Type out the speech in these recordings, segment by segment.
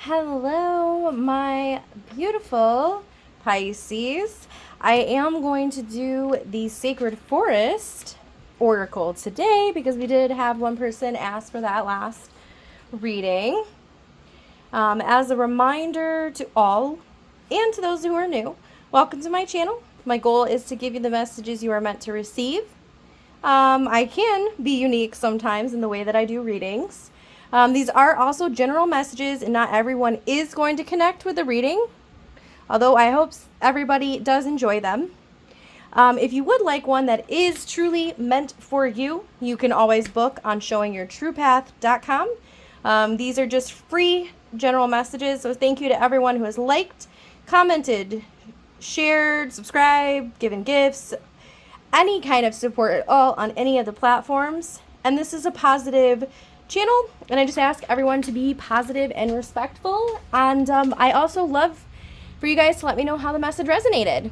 Hello, my beautiful Pisces. I am going to do the Sacred Forest Oracle today because we did have one person ask for that last reading. As a reminder to all and to those who are new, welcome to my channel. My goal is to give you the messages you are meant to receive. I can be unique sometimes in the way that I do readings. These are also general messages, and not everyone is going to connect with the reading, although I hope everybody does enjoy them. If you would like one that is truly meant for you, you can always book on showingyourtruepath.com. These are just free general messages, so thank you to everyone who has liked, commented, shared, subscribed, given gifts, any kind of support at all on any of the platforms. And this is a positive channel, and I just ask everyone to be positive and respectful. And I also love for you guys to let me know how the message resonated.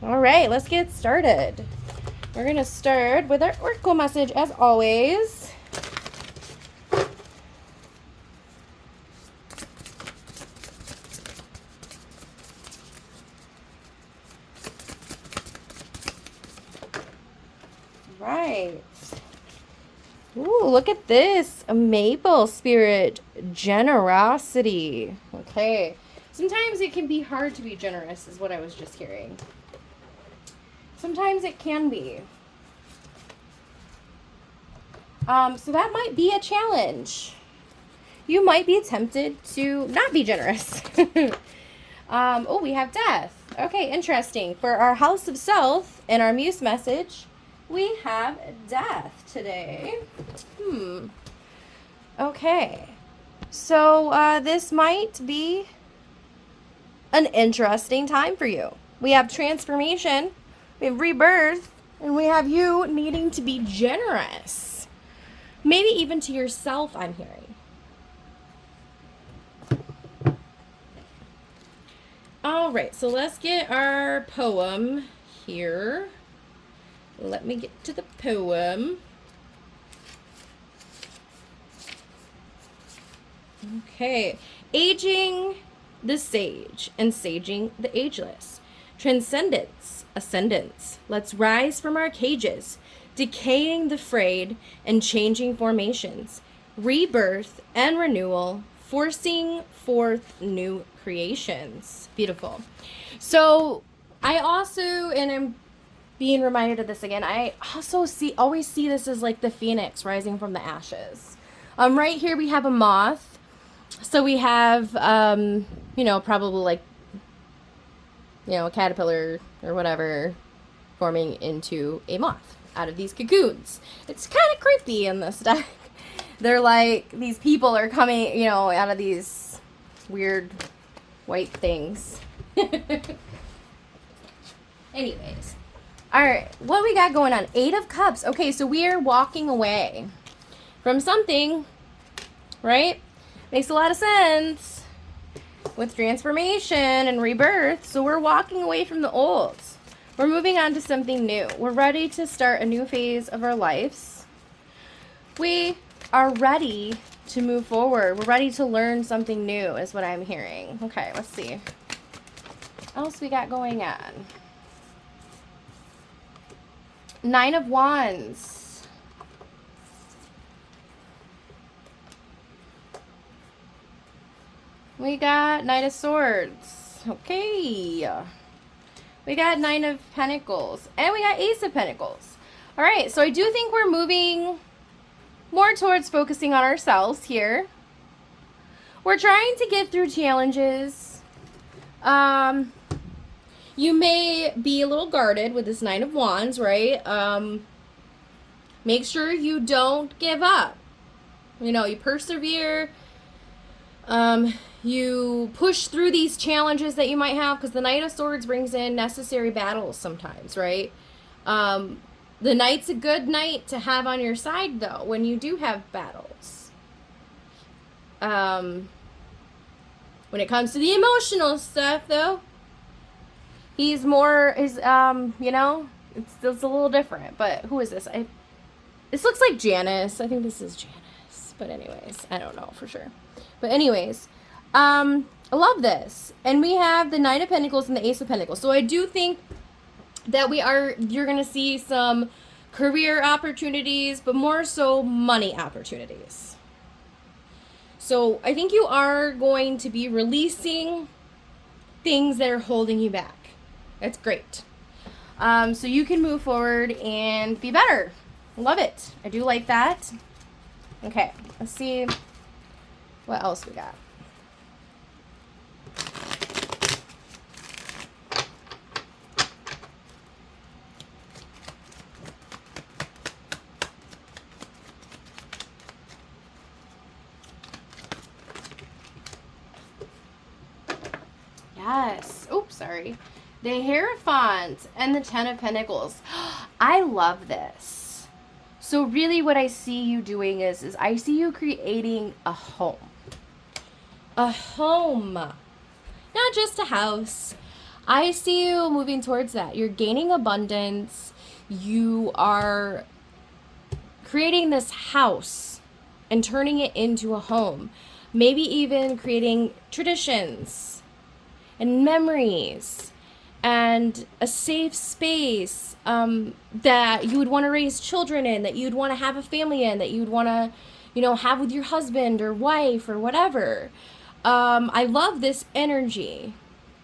All right, let's get started. We're gonna start with our oracle message as always. Right. Ooh, look at this. A maple spirit. Generosity. Okay. Sometimes it can be hard to be generous, is what I was just hearing. Sometimes it can be. So that might be a challenge. You might be tempted to not be generous. Oh, we have death. Okay, interesting. For our house of self and our muse message, we have death today. Okay. So this might be an interesting time for you. We have transformation, we have rebirth, and we have you needing to be generous. Maybe even to yourself, I'm hearing. All right, so let's get our poem here. Let me get to the poem. Okay. Aging the sage and saging the ageless. Transcendence, ascendance. Let's rise from our cages, decaying the frayed and changing formations. Rebirth and renewal, forcing forth new creations. Beautiful. So I also, and I'm being reminded of this again, I also always see this as like the phoenix rising from the ashes. Right here we have a moth. So we have, probably like, a caterpillar or whatever forming into a moth out of these cocoons. It's kind of creepy in this deck. They're like, these people are coming, out of these weird white things. Anyways. All right, what we got going on? 8 of Cups. Okay, so we are walking away from something, right? Makes a lot of sense with transformation and rebirth. So we're walking away from the old. We're moving on to something new. We're ready to start a new phase of our lives. We are ready to move forward. We're ready to learn something new is what I'm hearing. Okay, let's see. What else we got going on? 9 of Wands. We got Knight of Swords. Okay. We got 9 of Pentacles. And we got Ace of Pentacles. All right, so I do think we're moving more towards focusing on ourselves here. We're trying to get through challenges. You may be a little guarded with this 9 of Wands, right? Make sure you don't give up. You persevere. You push through these challenges that you might have, because the Knight of Swords brings in necessary battles sometimes, right? The Knight's a good knight to have on your side, though, when you do have battles. When it comes to the emotional stuff, though, he's more, you know, it's a little different. But who is this? This looks like Janice. I think this is Janice. But anyways, I don't know for sure. But anyways, I love this. And we have the Nine of Pentacles and the Ace of Pentacles. So I do think that you're going to see some career opportunities, but more so money opportunities. So I think you are going to be releasing things that are holding you back. That's great. So you can move forward and be better. Love it. I do like that. Okay, let's see what else we got. Yes. Oops, sorry. The Hierophant and the Ten of Pentacles. I love this. So really what I see you doing is I see you creating a home. A home. Not just a house. I see you moving towards that. You're gaining abundance. You are creating this house and turning it into a home. Maybe even creating traditions and memories and a safe space that you would want to raise children in, that you'd want to have a family in, that you'd want to, you know, have with your husband or wife or whatever. I love this energy.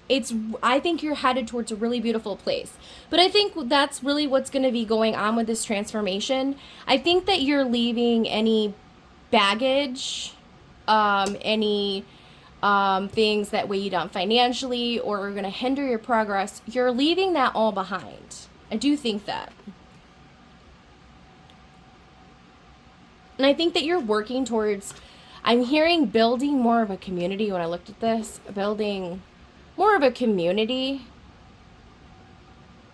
I think you're headed towards a really beautiful place. But I think that's really what's going to be going on with this transformation. I think that you're leaving any baggage, any things that weigh you down financially or are going to hinder your progress. You're leaving that all behind. I do think that. And I think that you're working towards, I'm hearing building more of a community when I looked at this, building more of a community,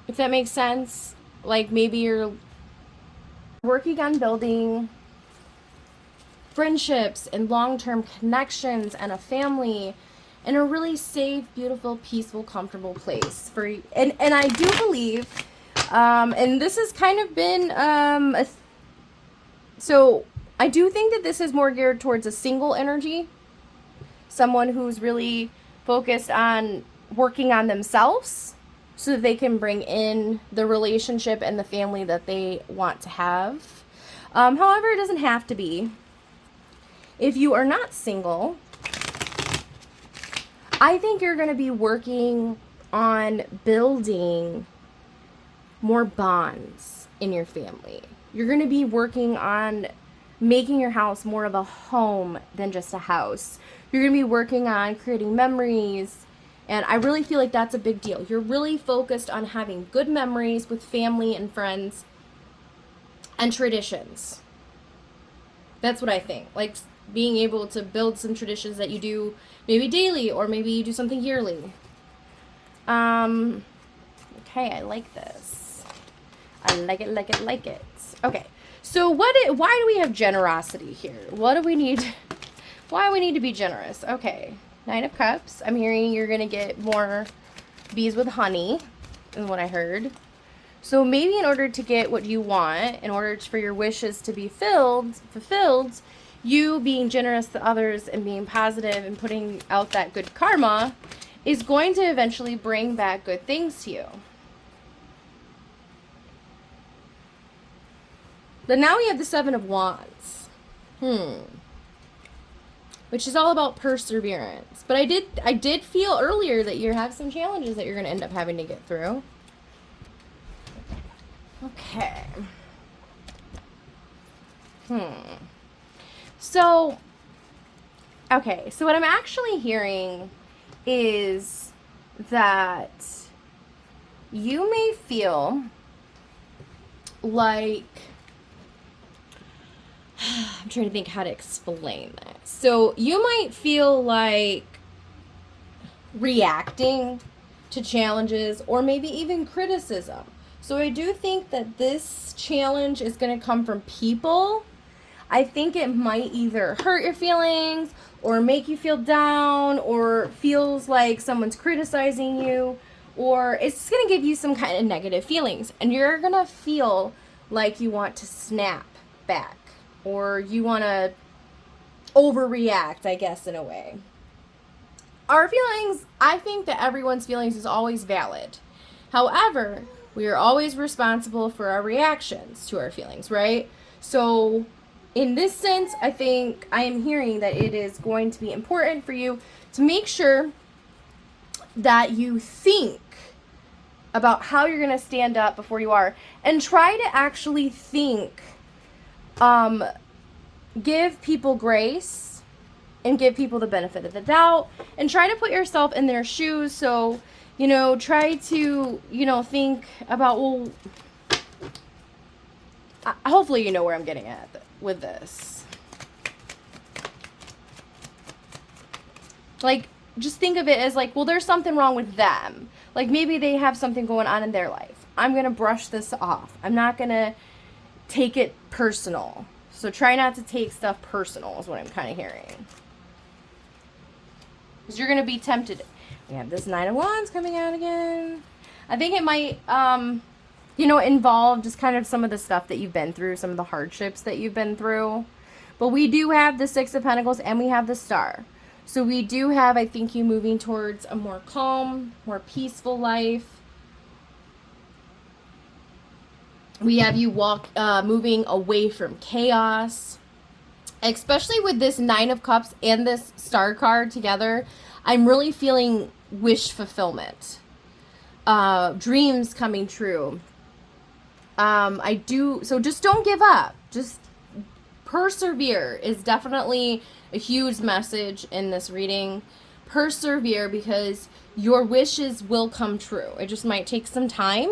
if that makes sense. Like maybe you're working on building friendships and long-term connections and a family in a really safe, beautiful, peaceful, comfortable place for you. And I do believe, and this has kind of been, so I do think that this is more geared towards a single energy, someone who's really focused on working on themselves so that they can bring in the relationship and the family that they want to have. However, it doesn't have to be. If you are not single, I think you're going to be working on building more bonds in your family. You're going to be working on making your house more of a home than just a house. You're going to be working on creating memories, and I really feel like that's a big deal. You're really focused on having good memories with family and friends and traditions. That's what I think. Like being able to build some traditions that you do maybe daily or maybe you do something yearly. Okay, I like this. I like it. Okay, so why do we have generosity here? What do we need? Why do we need to be generous? Okay, Nine of Cups. I'm hearing you're going to get more bees with honey, is what I heard. So maybe in order to get what you want, in order for your wishes to be fulfilled, you being generous to others and being positive and putting out that good karma is going to eventually bring back good things to you. But now we have the Seven of Wands. Which is all about perseverance. But I did feel earlier that you have some challenges that you're going to end up having to get through. Okay. So what I'm actually hearing is that you may feel like I'm trying to think how to explain this. So you might feel like reacting to challenges or maybe even criticism. So I do think that this challenge is going to come from people. I think it might either hurt your feelings or make you feel down or feels like someone's criticizing you, or it's just going to give you some kind of negative feelings, and you're going to feel like you want to snap back or you want to overreact, I guess, in a way. Our feelings, I think that everyone's feelings is always valid. However, we are always responsible for our reactions to our feelings, right? So in this sense, I think I am hearing that it is going to be important for you to make sure that you think about how you're going to stand up before you are, and try to actually think, give people grace and give people the benefit of the doubt, and try to put yourself in their shoes. So, try to, think about, well, hopefully you know where I'm getting at with this. Like, just think of it as like, well, there's something wrong with them. Like, maybe they have something going on in their life. I'm going to brush this off. I'm not going to take it personal. So try not to take stuff personal is what I'm kind of hearing. Because you're going to be tempted. We have this 9 of Wands coming out again. I think it might, involve just kind of some of the stuff that you've been through, some of the hardships that you've been through. But we do have the 6 of Pentacles and we have the Star. So we do have, I think, you moving towards a more calm, more peaceful life. We have you moving away from chaos. Especially with this 9 of Cups and this Star card together, I'm really feeling wish fulfillment. Dreams coming true. So just don't give up. Just persevere is definitely a huge message in this reading. Persevere, because your wishes will come true. It just might take some time.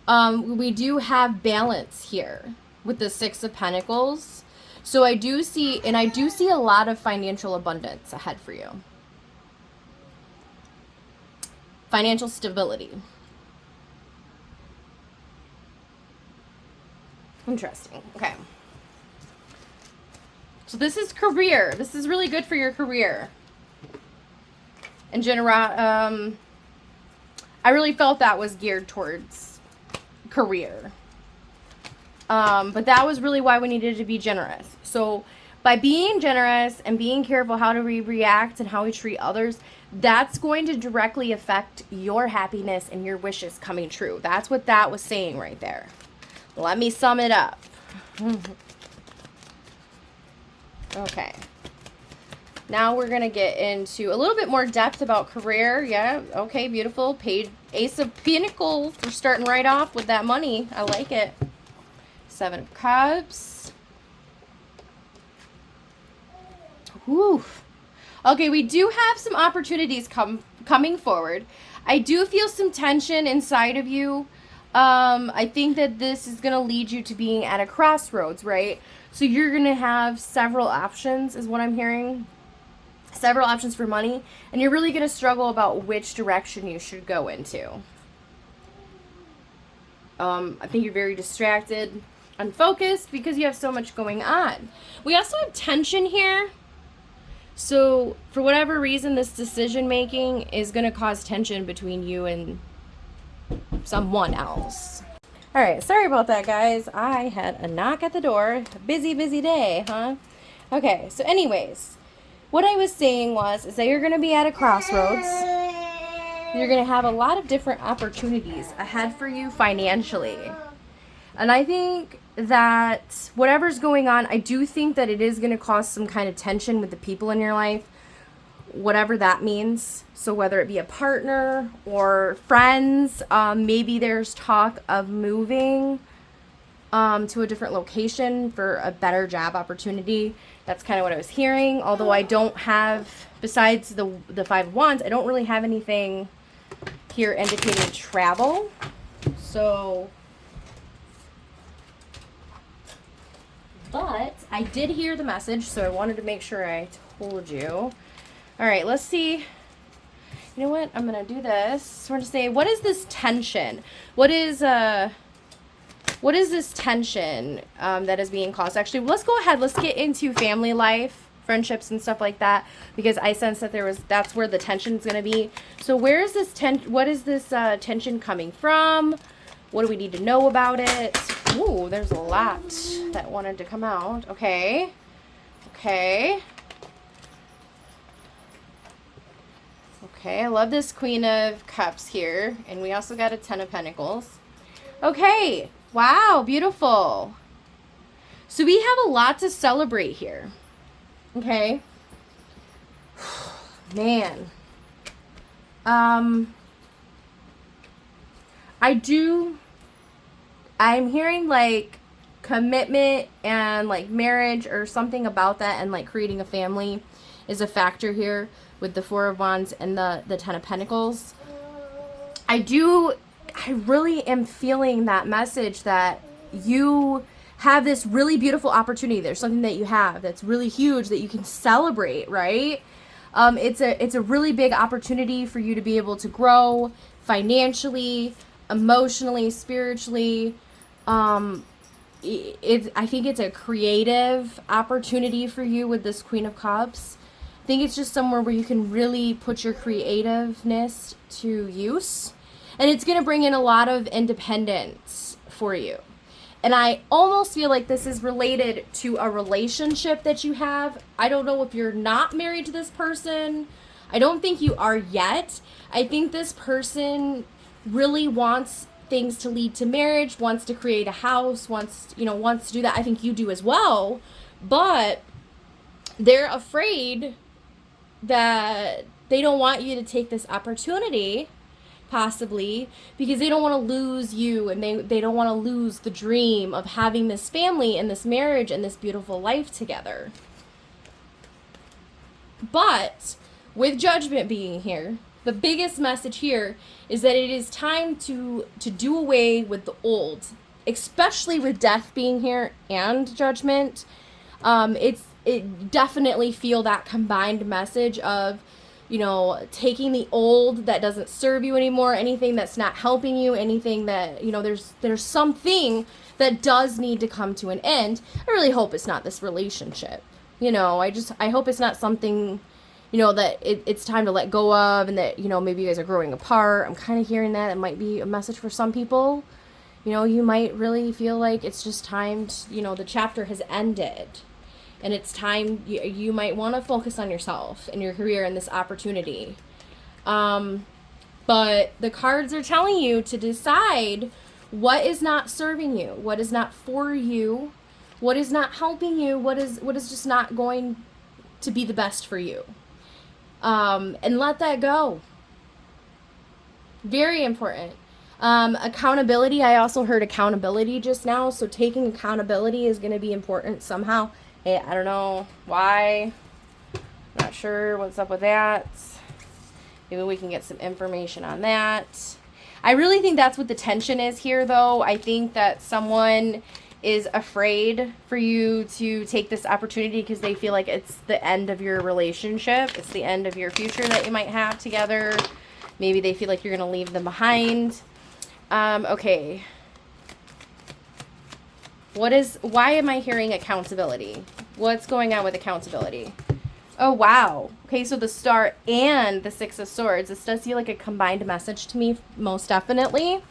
We do have balance here with the 6 of Pentacles. So I do see a lot of financial abundance ahead for you. Financial stability. Interesting. Okay. So this is career. This is really good for your career. And I really felt that was geared towards career. But that was really why we needed to be generous. So by being generous and being careful how we react and how we treat others, that's going to directly affect your happiness and your wishes coming true. That's what that was saying right there. Let me sum it up. Okay. Now we're going to get into a little bit more depth about career. Yeah, okay, beautiful. Ace of Pentacles. We're starting right off with that money. I like it. 7 of Cups. Whew. Okay, we do have some opportunities coming forward. I do feel some tension inside of you. I think that this is going to lead you to being at a crossroads, right? So you're going to have several options, is what I'm hearing. Several options for money. And you're really going to struggle about which direction you should go into. I think you're very distracted, unfocused, because you have so much going on. We also have tension here. So for whatever reason, this decision making is going to cause tension between you and someone else. All right, sorry about that, guys. I had a knock at the door. Busy day, huh? Okay, so anyways, what I was saying is that you're going to be at a crossroads. You're going to have a lot of different opportunities ahead for you financially. And I think that whatever's going on, I do think that it is going to cause some kind of tension with the people in your life, whatever that means. So whether it be a partner or friends, maybe there's talk of moving to a different location for a better job opportunity. That's kind of what I was hearing. Although I don't have, besides the 5 of Wands, I don't really have anything here indicating travel. So But I did hear the message, so I wanted to make sure I told you. All right, let's see. You know what? I'm going to do this. We're going to say, what is this tension? What is this tension that is being caused? Actually, let's go ahead. Let's get into family life, friendships, and stuff like that, because I sense that that's where the tension is going to be. So where is this what is this tension coming from? What do we need to know about it? Ooh, there's a lot that wanted to come out. Okay. Okay. Okay, I love this Queen of Cups here. And we also got a Ten of Pentacles. Okay. Wow, beautiful. So we have a lot to celebrate here. Okay. Man. I'm hearing like commitment and like marriage or something about that, and like creating a family is a factor here with the Four of Wands and the Ten of Pentacles. I really am feeling that message that you have this really beautiful opportunity. There's something that you have that's really huge that you can celebrate, right? It's a really big opportunity for you to be able to grow financially, emotionally, spiritually. I think it's a creative opportunity for you with this Queen of Cups. I think it's just somewhere where you can really put your creativeness to use. And it's going to bring in a lot of independence for you. And I almost feel like this is related to a relationship that you have. I don't know if you're not married to this person. I don't think you are yet. I think this person really wants things to lead to marriage, wants to create a house, wants to do that. I think you do as well. But they're afraid that they don't want you to take this opportunity, possibly, because they don't want to lose you, and they don't want to lose the dream of having this family and this marriage and this beautiful life together. But with Judgment being here, the biggest message here is that it is time to do away with the old, especially with Death being here and Judgment. It definitely feel that combined message of, taking the old that doesn't serve you anymore, anything that's not helping you, anything that, there's something that does need to come to an end. I really hope it's not this relationship. I hope it's not something, that it's time to let go of, and that, maybe you guys are growing apart. I'm kind of hearing that. It might be a message for some people. You might really feel like it's just time to, the chapter has ended. And it's time, you might want to focus on yourself and your career and this opportunity. But the cards are telling you to decide what is not serving you, what is not for you, what is not helping you, what is just not going to be the best for you. And let that go. Very important. Accountability. I also heard accountability just now. So taking accountability is going to be important somehow. Hey, I don't know why. Not sure what's up with that. Maybe we can get some information on that. I really think that's what the tension is here, though. I think that someone is afraid for you to take this opportunity because they feel like it's the end of your relationship. It's the end of your future that you might have together. Maybe they feel like you're going to leave them behind. Okay. Why am I hearing accountability? What's going on with accountability? Oh, wow. Okay, so the Star and the Six of Swords. This does feel like a combined message to me, most definitely.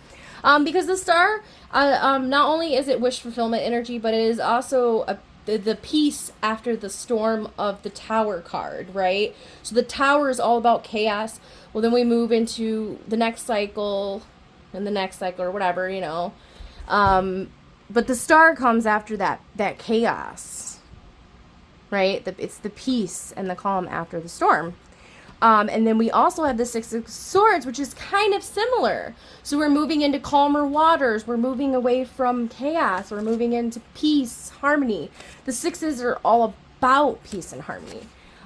Because the Star, not only is it wish fulfillment energy, but it is also the peace after the storm of the Tower card, right? So the Tower is all about chaos. Well, then we move into the next cycle and the next cycle or whatever, But the Star comes after that chaos, right? It's the peace and the calm after the storm. And then we also have the Six of Swords, which is kind of similar. So we're moving into calmer waters. We're moving away from chaos. We're moving into peace, harmony. The sixes are all about peace and harmony.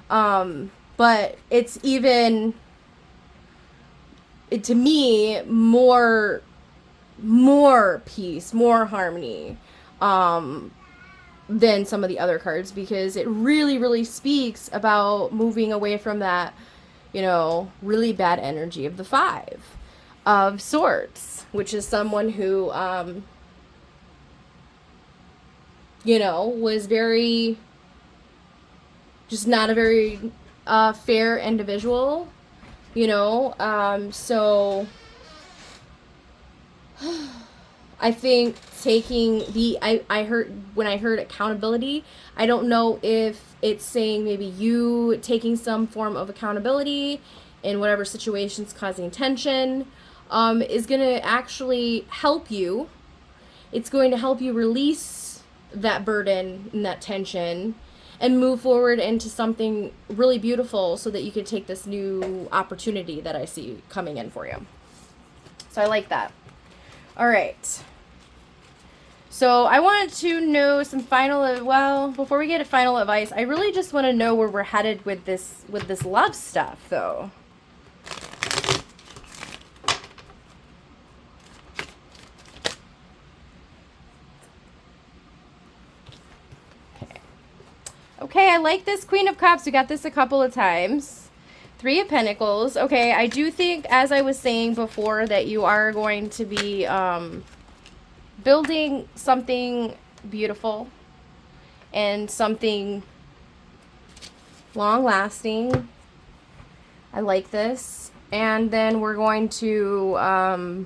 But it's even, to me, more peace, more harmony, than some of the other cards, because it really, really speaks about moving away from that, you know, really bad energy of the Five of Swords, which is someone who, you know, was very, just not a very fair individual, you know, so I think taking I heard, when I heard accountability, I don't know if it's saying maybe you taking some form of accountability in whatever situation's causing tension, is going to actually help you. It's going to help you release that burden and that tension and move forward into something really beautiful, so that you can take this new opportunity that I see coming in for you. So I like that. All right. So I wanted to know some final, well, before we get to final advice, I really just want to know where we're headed with this love stuff, though. Okay, I like this Queen of Cups. We got this a couple of times. Three of Pentacles. Okay, I do think, as I was saying before, that you are going to be building something beautiful and something long-lasting. I like this. And then we're going to,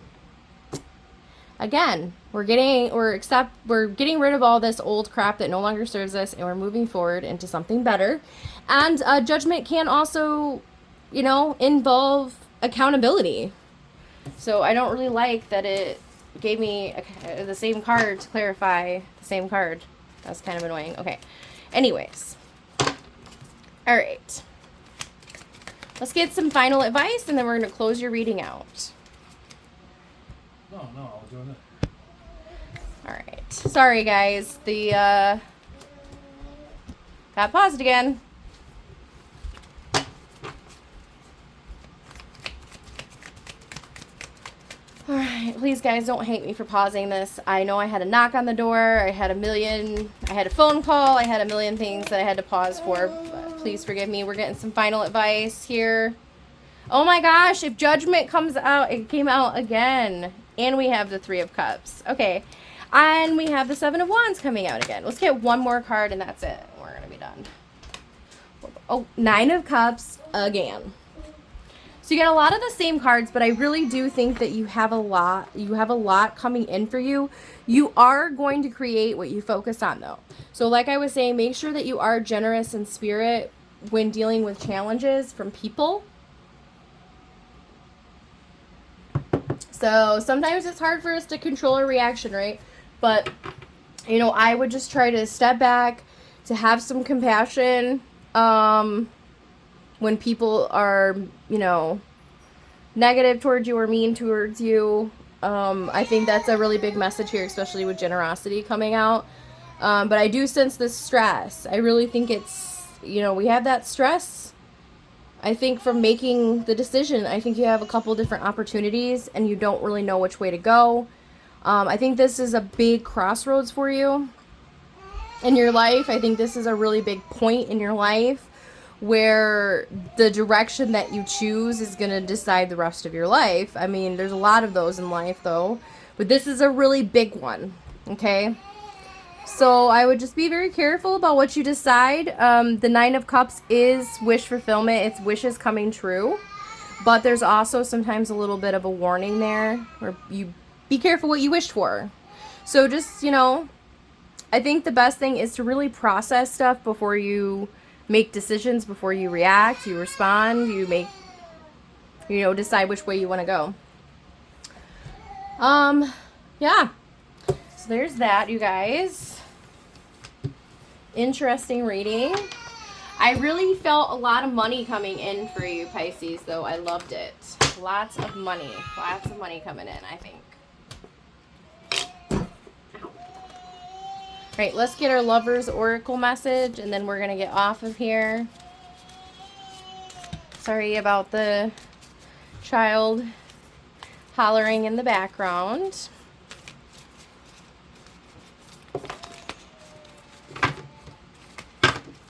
again, we're getting rid of all this old crap that no longer serves us, and we're moving forward into something better. And judgment can also, you know, involve accountability. So I don't really like that it gave me the same card to clarify the same card. That's kind of annoying. Okay. Anyways. All right. Let's get some final advice, and then we're going to close your reading out. No, I was doing it. All right. Sorry, guys. The got paused again. All right. Please, guys, don't hate me for pausing this. I know I had a knock on the door. I had a phone call. I had a million things that I had to pause for. But please forgive me. We're getting some final advice here. Oh my gosh. If Judgment comes out, it came out again. And we have the Three of Cups. Okay. And we have the Seven of Wands coming out again. Let's get one more card and that's it. We're going to be done. Oh, Nine of Cups again. So you get a lot of the same cards, but I really do think that you have a lot coming in for you. You are going to create what you focus on, though. So like I was saying, make sure that you are generous in spirit when dealing with challenges from people. So sometimes it's hard for us to control our reaction, right? But, you know, I would just try to step back, to have some compassion when people are, you know, negative towards you or mean towards you. I think that's a really big message here, especially with generosity coming out. But I do sense this stress. I really think it's, you know, we have that stress. I think from making the decision, I think you have a couple different opportunities and you don't really know which way to go. I think this is a big crossroads for you in your life. I think this is a really big point in your life where the direction that you choose is going to decide the rest of your life. I mean, there's a lot of those in life, though. But this is a really big one, okay? So I would just be very careful about what you decide. The Nine of Cups is wish fulfillment. It's wishes coming true. But there's also sometimes a little bit of a warning there where you be careful what you wish for. So just, you know, I think the best thing is to really process stuff before you make decisions, before you react, you respond, you make, you know, decide which way you want to go. Yeah. So there's that, you guys. Interesting reading. I really felt a lot of money coming in for you, Pisces, though. I loved it. Lots of money. Lots of money coming in, I think. All right, let's get our Lover's Oracle message, and then we're going to get off of here. Sorry about the child hollering in the background.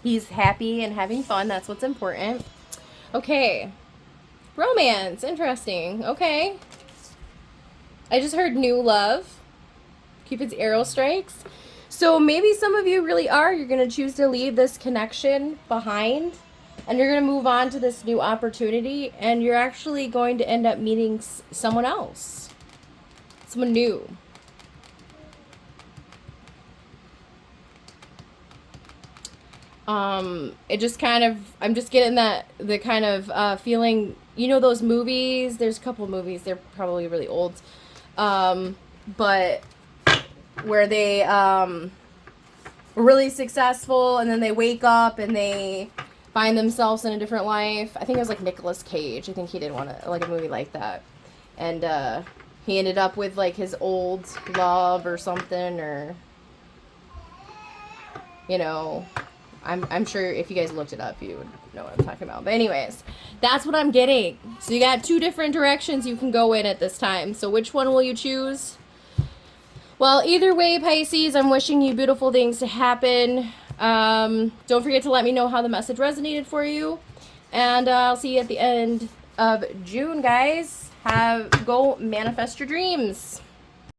He's happy and having fun. That's what's important. Okay. Romance. Interesting. Okay. I just heard new love. Cupid's arrow strikes. So maybe some of you really are. You're going to choose to leave this connection behind. And you're going to move on to this new opportunity. And you're actually going to end up meeting someone else. Someone new. It just kind of, I'm just getting the kind of feeling, you know, those movies, there's a couple of movies, they're probably really old, but where they, were really successful and then they wake up and they find themselves in a different life. I think it was like Nicolas Cage. I think he did like a movie like that. And, he ended up with like his old love or something, or, you know, I'm sure if you guys looked it up, you would know what I'm talking about. But anyways, that's what I'm getting. So you got two different directions you can go in at this time. So which one will you choose? Well, either way, Pisces, I'm wishing you beautiful things to happen. Don't forget to let me know how the message resonated for you. And I'll see you at the end of June, guys. Go manifest your dreams.